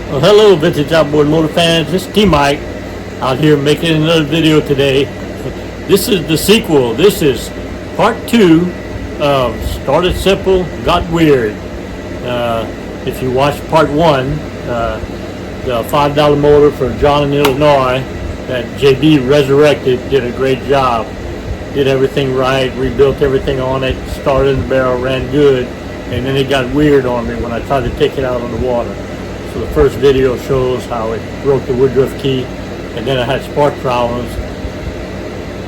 Well, hello, vintage outboard motor fans. This is T-Mike out here making another video today. This is the sequel. This is part 2 of Started Simple, Got Weird. If you watched part 1, the $5 motor for John in Illinois that JB resurrected, did a great job. Did everything right, rebuilt everything on it, started in the barrel, ran good, and then it got weird on me when I tried to take it out on the water. So the first video shows how it broke the woodruff key, and then I had spark problems.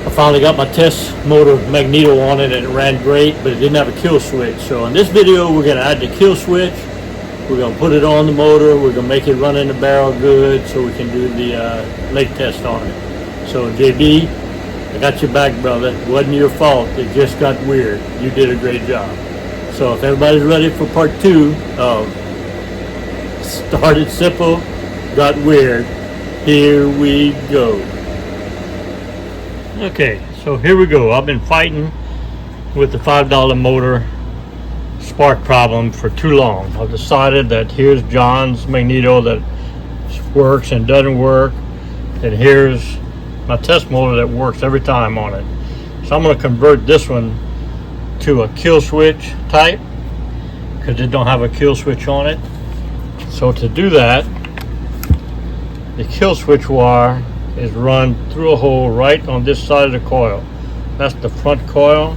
I finally got my test motor magneto on it and it ran great, but it didn't have a kill switch. So in this video we're going to add the kill switch. We're going to put it on the motor. We're going to make it run in the barrel good so we can do the lake test on it. So JB, I got your back, brother. It wasn't your fault. It just got weird. You did a great job. So if everybody's ready for part 2 of Started Simple, Got Weird, here we go. Okay, so here we go. I've been fighting with the $5 motor spark problem for too long. I've decided that here's John's magneto that works and doesn't work, and here's my test motor that works every time on it. So I'm going to convert this one to a kill switch type because it don't have a kill switch on it. So to do that, the kill switch wire is run through a hole right on this side of the coil. That's the front coil.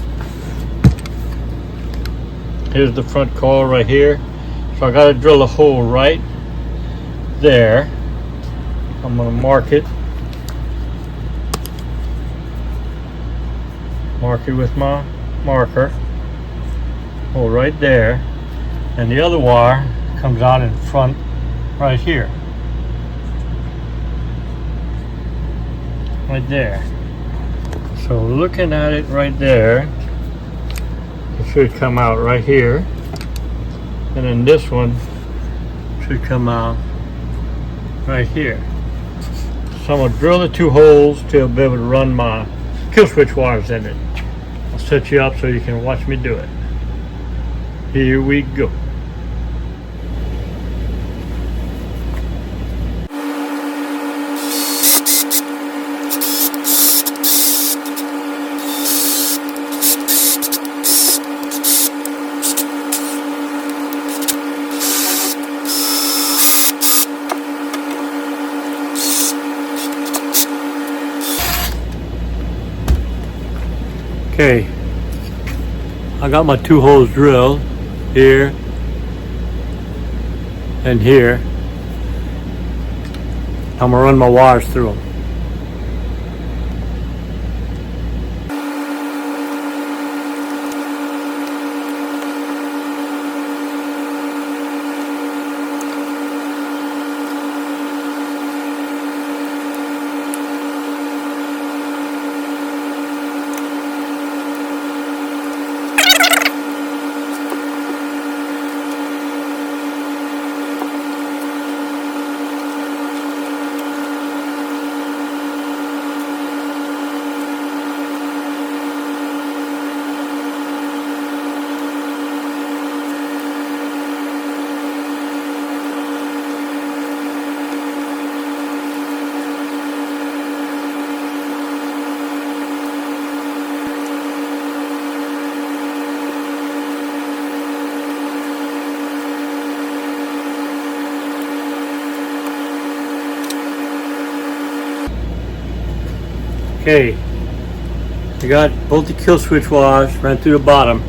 Here's the front coil right here. So I got to drill a hole right there. I'm going to mark it. Mark it with my marker. Hole right there. And the other wire comes out in front right here. Right there. So looking at it right there, it should come out right here. And then this one should come out right here. So I'm going to drill the 2 holes to be able to run my kill switch wires in it. I'll set you up so you can watch me do it. Here we go. Okay, I got my 2 holes drilled here and here. I'm gonna run my wires through them. Okay, I got both the kill switch wires ran through the bottom.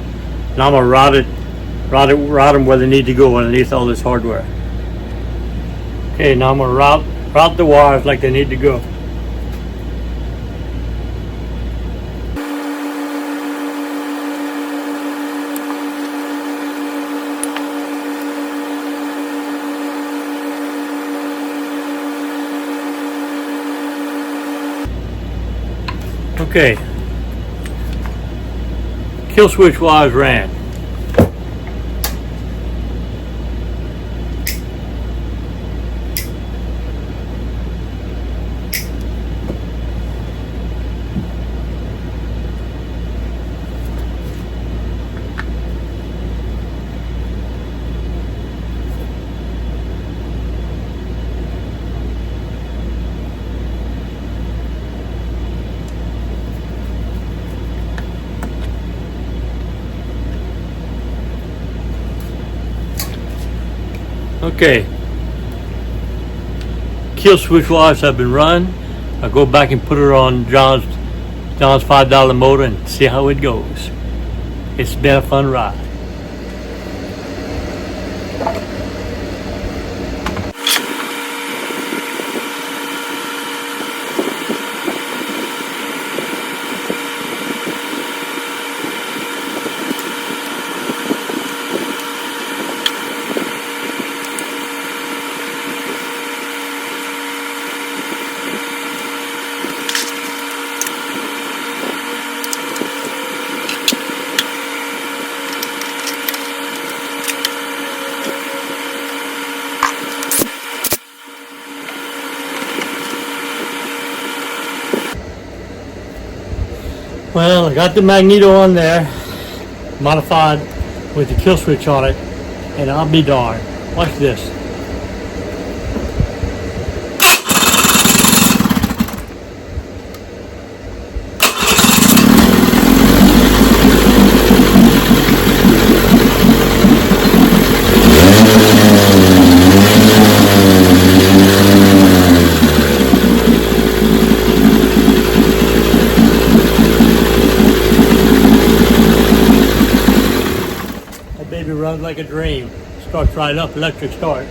Now I'm gonna route them where they need to go underneath all this hardware. Okay, now I'm gonna route the wires like they need to go. Okay, kill switch wires ran. Okay, kill switch wires have been run. I'll go back and put her on John's $5 motor and see how it goes. It's been a fun ride. Well, I got the magneto on there, modified with the kill switch on it, and I'll be darned. Watch this. Baby runs like a dream. Starts right up, electric start.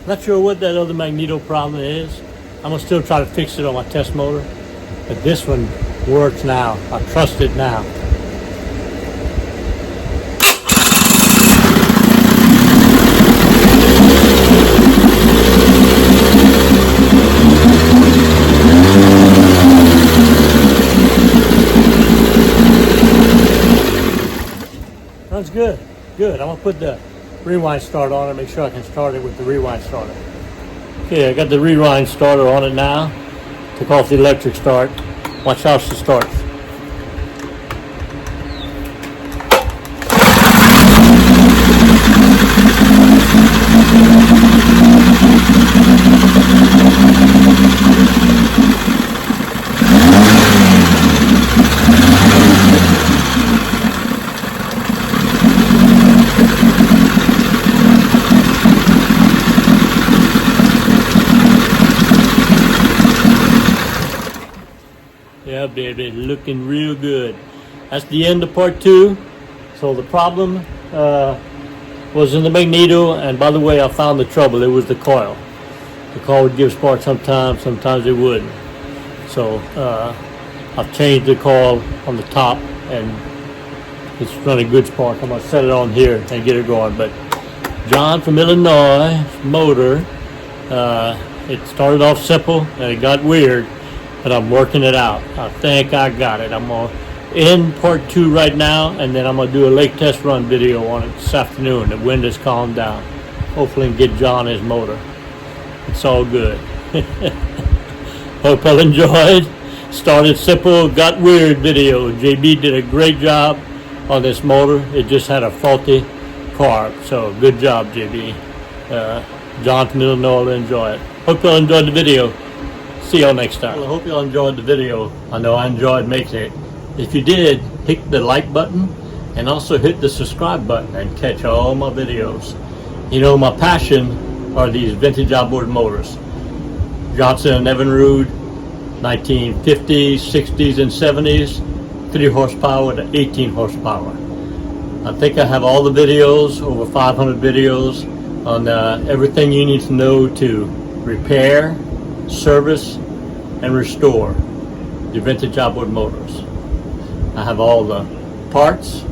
Not sure what that other magneto problem is. I'm gonna still try to fix it on my test motor, but this one works now. I trust it now. Runs good, good. I'm gonna put the rewind starter on it, make sure I can start it with the rewind starter. Okay, I got the rewind starter on it now. Took off the electric start. Watch how she starts. Yeah, baby, looking real good. That's the end of part 2. So the problem was in the magneto, and by the way, I found the trouble. It was the coil. The coil would give spark sometimes it wouldn't. So I've changed the coil on the top, and it's running good spark. I'm gonna set it on here and get it going. But John from Illinois motor, it started off simple and it got weird, but I'm working it out. I think I got it. I'm gonna end part 2 right now, and then I'm gonna do a lake test run video on it this afternoon. The wind has calmed down. Hopefully get John his motor. It's all good. Hope y'all enjoyed. Started simple, got weird video. JB did a great job on this motor. It just had a faulty carb. So good job, JB. John from Illinois will enjoy it. Hope y'all enjoyed the video. See y'all next time. Well, I hope y'all enjoyed the video. I know I enjoyed making it. If you did, hit the like button and also hit the subscribe button and catch all my videos. You know, my passion are these vintage outboard motors. Johnson and Evinrude, 1950s, 60s, and 70s, 3 horsepower to 18 horsepower. I think I have all the videos, over 500 videos, on everything you need to know to repair, service, and restore your vintage outboard motors. I have all the parts,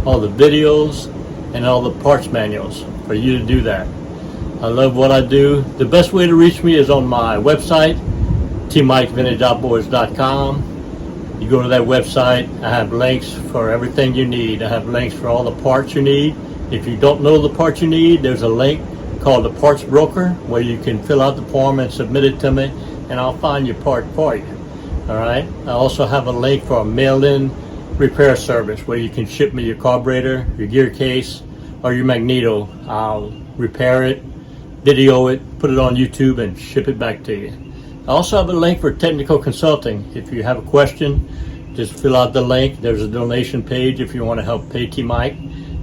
all the videos, and all the parts manuals for you to do that. I love what I do. The best way to reach me is on my website, tmikesvintageoutboards.com. You go to that website, I have links for everything you need. I have links for all the parts you need. If you don't know the parts you need, there's a link called the Parts Broker where you can fill out the form and submit it to me, and I'll find your part for you. All right. I also have a link for a mail-in repair service where you can ship me your carburetor, your gear case, or your magneto. I'll repair it, video it, put it on YouTube, and ship it back to you. I also have a link for technical consulting. If you have a question, just fill out the link. There's a donation page if you want to help pay T-Mike,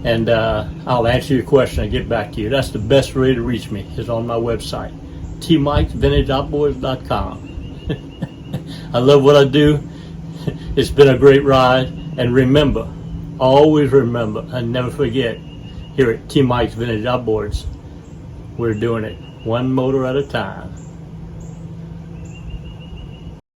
and I'll answer your question and get back to you. That's the best way to reach me, is on my website, tmikesvintageoutboards.com. I love what I do. It's been a great ride, and remember, always remember and never forget, here at T-Mike's Vintage Outboards, we're doing it one motor at a time.